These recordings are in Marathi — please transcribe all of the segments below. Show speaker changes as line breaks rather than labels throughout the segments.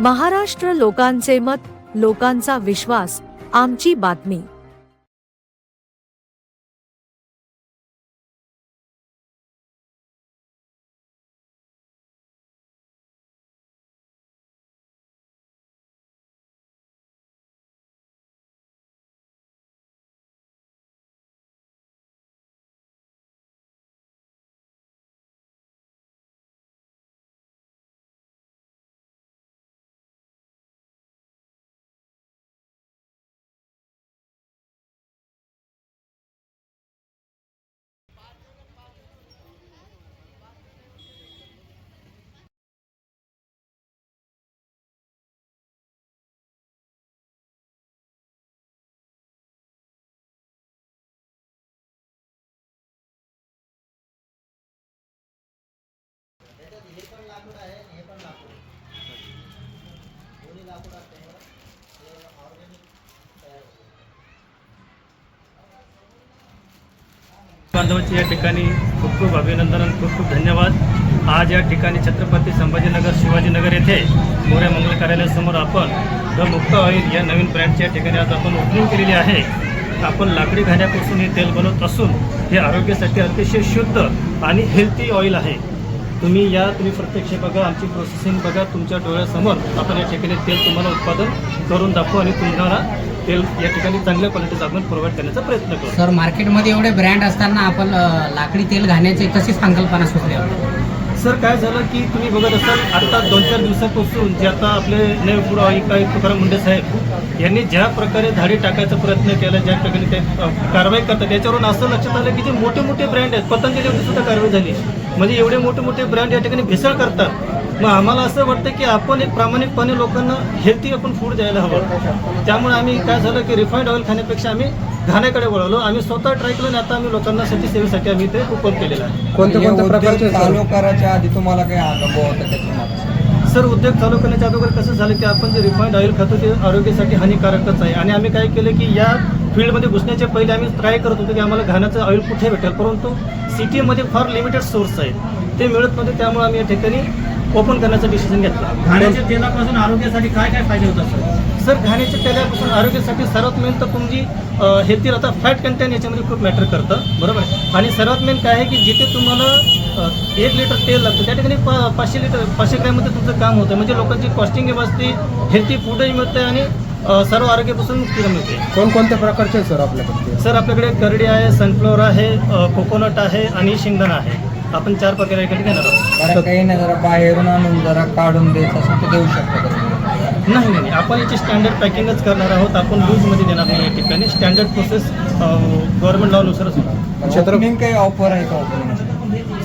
महाराष्ट्र लोकांचे मत, लोकांचा विश्वास, आमची बातमी।
हे पण लाकूड आहे, हे पण लाकूड दोन्ही लाकूड असल्यामुळे हे ऑर्गॅनिक तयार होते।
बांधवांचे या ठिकाणी खूप खूप अभिनंदन आणि खूप खूप धन्यवाद। आज या ठिकाणी छत्रपती संभाजीनगर शिवाजीनगर येथे मोऱ्या मंगल कार्यालयासमोर आपण द मुक्त ऑइल या नवीन ब्रँडच्या ठिकाणी आज आपण ओपनिंग केलेली आहे। आपण लाकडी घाण्यापासून हे तेल बनवत असून हे आरोग्यासाठी अतिशय शुद्ध आणि हेल्थी ऑइल आहे। तुम्ही प्रत्यक्ष बघा, आमची प्रोसेसिंग बघा, तुमच्या डोळ्यासमोर आपण या ठिकाणी तेल तुम्हाला उत्पादन करून दाखवू आणि तुम्हाला तेल या ठिकाणी चांगल्या क्वालिटीचं आपण प्रोव्हाइड करण्याचा प्रयत्न करू।
सर, मार्केटमध्ये एवढे ब्रँड असताना आपण लाकडी तेल घाण्याची कशी संकल्पना सुचली?
सर, काय झालं की तुम्ही बघत असाल आता 2-4 दिवसापासून जे आता आपले नवे फूड आयुक्त तुकाराम मुंडे साहेब यांनी ज्या प्रकारे धाडी टाकायचा प्रयत्न केला, ज्या प्रकारे ते कारवाई करतात, त्याच्यावरून असं लक्षात आलं की जे मोठे मोठे ब्रँड आहेत, पतंजलीवर सुद्धा कारवाई झाली। म्हणजे एवढे मोठे मोठे ब्रँड या ठिकाणी भेसळ करतात। मग आम्हाला असं वाटतं की आपण एक प्रामाणिकपणे लोकांना हेल्थी आपण फूड द्यायला हवं। त्यामुळे आम्ही काय झालं की रिफाईंड ऑइल खाण्यापेक्षा आम्ही घाण्याकडे वळवलो। आम्ही स्वतः ट्राय केलं आणि आता आम्ही लोकांना सेवेसाठी आम्ही ते ओपन केलेलं आहे।
कोणत्या प्रकारचे चालू करायच्या आधी तुम्हाला काही अनुभव होता त्याच्यामध्ये?
सर, उद्योग चालू करण्याच्या अगोदर कसं झालं की आपण जे रिफाईंड ऑइल खातो ते आरोग्यासाठी हानिकारकच आहे आणि आम्ही काय केलं की या फील्डमध्ये घुसण्याच्या पहिले आम्ही ट्राय करत होतो की आम्हाला घाण्याचं ऑइल कुठे भेटेल, परंतु सिटीमध्ये फार लिमिटेड सोर्स आहेत, ते मिळत नव्हते। त्यामुळे आम्ही या ठिकाणी ओपन करण्याचा डिसिजन घेतला।
घाण्याच्या तेलापासून आरोग्यासाठी काय काय फायदे होतात
सर, घाण्याच्या तेलापासून आरोग्यासाठी सर्वात मेन तर तुमची हेल्थी आता फॅट कंटेंट याच्यामध्ये खूप मॅटर करतं, बरोबर आहे। आणि सर्वात मेन काय आहे की जिथे तुम्हाला 1 लिटर तेल लागतं त्या ठिकाणी 500 ग्रॅममध्ये तुमचं काम होतं। म्हणजे लोकांची कॉस्टिंग वाचते, हेल्थी फूडही मिळते आणि सर्व आरोग्यापासून मुक्ती मिळते।
कोणकोणत्या प्रकारचे सर आपल्याकडे?
सर, आपल्याकडे करडी आहे, सनफ्लॉवर आहे, कोकोनट आहे आणि शेंगदाणा आहे। आपण 4 प्रकारे याकडे घेणार आहोत।
काही नाही, जरा बाहेरून आणून जरा काढून द्यायचं असं ते देऊ शकतो?
नाही, आपण याची स्टँडर्ड पॅकिंगच करणार आहोत। आपण लूजमध्ये देणार नाही या ठिकाणी। स्टँडर्ड प्रोसेस गव्हर्नमेंट लॉनुसारच होणार।
ओपनिंग काही ऑफर आहे का?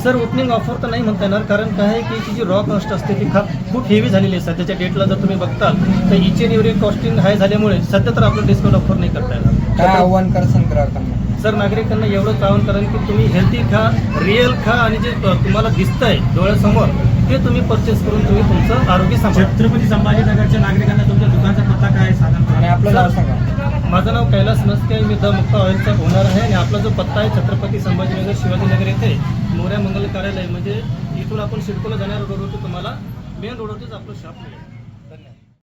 सर, ओपनिंग ऑफर तर नाही म्हणता येणार, कारण काय आहे की ती जी रॉ कॉस्ट असते ती खूप हेवी झालेली आहे सध्याच्या डेटला। जर तुम्ही बघताल तर इच अँड एव्हरी कॉस्टिंग हाय झाल्यामुळे सध्या तर आपलं डिस्काउंट ऑफर नाही करता येणार।
काय आव्हान करसान ग्राहकांना?
सर, नागरिकांना एवढंच आवाहन करेन की तुम्ही हेल्थी खा, रिअल खा आणि जे तुम्हाला दिसतंय डोळ्यासमोर ते तुम्ही परचेस करून तुम्ही तुमचं आरोग्य सांभाळा।
छत्रपती संभाजीनगरच्या नागरिकांना तुमच्या दुकानचा पत्ता काय सांगा
आणि आपलं नाव सांगा?
माझं नाव कैलास मस्के, मी द मुक्त ऑइलचा ओनर आहे आणि आपला जो पत्ता आहे छत्रपती संभाजीनगर शिवाजीनगर येथे मोऱ्या मंगल कार्यालय, म्हणजे इथून आपण सिडकोला जाणाऱ्या रोडवरती तुम्हाला मेन रोडवरतीच आपलं शॉप मिळेल।